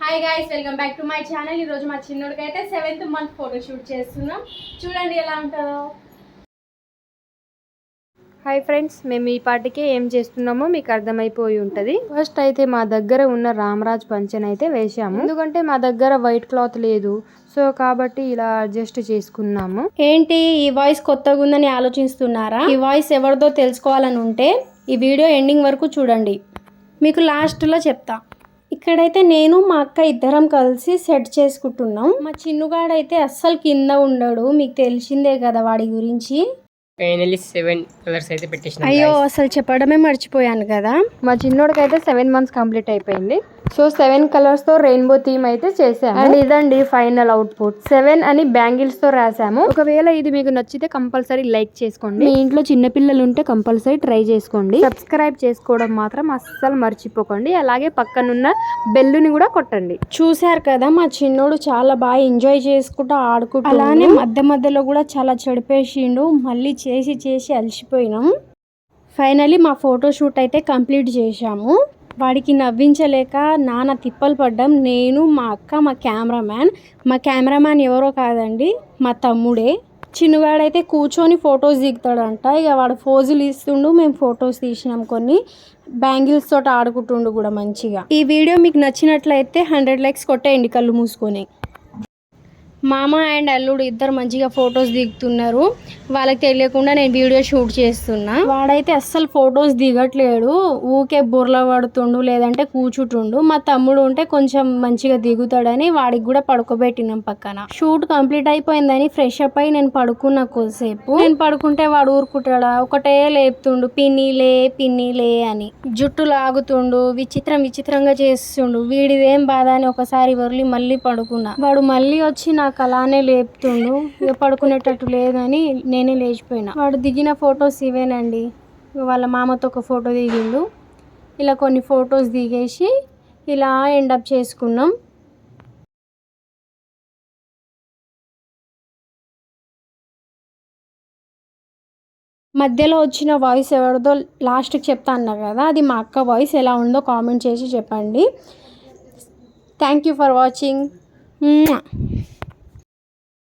Hi guys, welcome back to my channel. ఈరోజు మా చిన్నోడికి అయితే 7th మంత్ ఫోటో షూట్ చేస్తున్నాం. చూడండి ఎలా ఉంటుందో. హాయ్ ఫ్రెండ్స్, మేము ఈ పాటికే ఏం చేస్తున్నామో మీకు అర్థమైపోయి ఉంటుంది. ఫస్ట్ అయితే మా దగ్గర ఉన్న రామరాజ్ పంచెన్ అయితే వేసాము, ఎందుకంటే మా దగ్గర వైట్ క్లాత్ లేదు. సో కాబట్టి ఇలా అడ్జస్ట్ చేసుకున్నాము. ఏంటి ఈ వాయిస్ కొత్తగా ఉందని ఆలోచిస్తున్నారా? ఈ వాయిస్ ఎవరిదో తెలుసుకోవాలని ఉంటే ఈ వీడియో ఎండింగ్ వరకు చూడండి, మీకు లాస్ట్లో చెప్తా. ఇక్కడైతే నేను మా అక్క ఇద్దరం కలిసి సెట్ చేసుకుంటున్నాం. మా చిన్నుగాడైతే అస్సలు కింద ఉండడు, మీకు తెలిసిందే కదా వాడి గురించి. ఫైనల్లీ 7 కలర్స్ అయితే పెట్టేసిన. అయ్యో అసలు చెప్పడమే మర్చిపోయాను కదా. మా చిన్నోడికి అయితే 7 months కంప్లీట్ అయిపోయింది. సో 7 కలర్స్ తో రెయిన్బో థీమ్ అయితే చేసాము. అండ్ ఇదండి ఫైనల్ అవుట్పుట్. 7 అని బ్యాంగిల్స్ తో రాసాము. ఒకవేళ ఇది మీకు నచ్చితే కంపల్సరీ లైక్ చేసుకోండి. మీ ఇంట్లో చిన్నపిల్లలు ఉంటే కంపల్సరీ ట్రై చేసుకోండి. సబ్స్క్రైబ్ చేసుకోవడం మాత్రం అస్సలు మర్చిపోకండి. అలాగే పక్కనున్న బెల్లుని కూడా కొట్టండి. చూశారు కదా, మా చిన్నోడు చాలా బాగా ఎంజాయ్ చేసుకుంటూ ఆడుకుంటూ, అలానే మధ్య మధ్యలో కూడా చాలా చెడిపేసిండు. మళ్ళీ చేసి అలసిపోయినాం. ఫైనలీ మా ఫోటో షూట్ అయితే కంప్లీట్ చేశాము. వాడికి నవ్వించలేక నాన్న తిప్పలు పడ్డాం. నేను, మా అక్క, మా కెమెరామ్యాన్ ఎవరో కాదండి, మా తమ్ముడే. చిన్నవాడైతే కూర్చొని ఫొటోస్ దిగుతాడంట. ఇక వాడు ఫోజులు ఇస్తుండు, మేము ఫొటోస్ తీసినాం. కొన్ని బ్యాంగిల్స్ తోటి ఆడుకుంటుండు కూడా మంచిగా. ఈ వీడియో మీకు నచ్చినట్లయితే 100 likes కొట్టేయండి కళ్ళు మూసుకొని. మామ అండ్ అల్లుడు ఇద్దరు మంచిగా ఫొటోస్ దిగుతున్నారు. వాళ్ళకి తెలియకుండా నేను వీడియో షూట్ చేస్తున్నా. వాడైతే అస్సలు ఫొటోస్ దిగట్లేడు, ఊకే బుర్ర పడుతుండు, లేదంటే కూర్చుంటుండు. మా తమ్ముడు ఉంటే కొంచెం మంచిగా దిగుతాడని వాడికి కూడా పడుకోబెట్టినాం పక్కన. షూట్ కంప్లీట్ అయిపోయిందని ఫ్రెష్ అప్ అయి నేను పడుకున్నా కొద్దిసేపు. నేను పడుకుంటే వాడు ఊరుకుంటాడా, ఒకటే లేపుతుండు, పిన్నిలే అని. జుట్టు లాగుతుండు, విచిత్రంగా చేస్తుండు. వీడిదేం బాధ అని ఒకసారి వదిలి మళ్ళీ పడుకున్నా. వాడు మళ్ళీ వచ్చి నాకు అలానే లేపుతుండు. ఇక పడుకునేటట్టు లేదని నేనే లేచిపోయినా. వాడు దిగిన ఫొటోస్ ఇవేనండి. వాళ్ళ మామతో ఒక ఫోటో దిగిండు. ఇలా కొన్ని ఫొటోస్ దిగేసి ఇలా ఎండప్ చేసుకున్నాం. మధ్యలో వచ్చిన వాయిస్ ఎవరిదో లాస్ట్కి చెప్తా అన్నా కదా, అది మా అక్క వాయిస్. ఎలా ఉందో కామెంట్ చేసి చెప్పండి. Thank you for watching.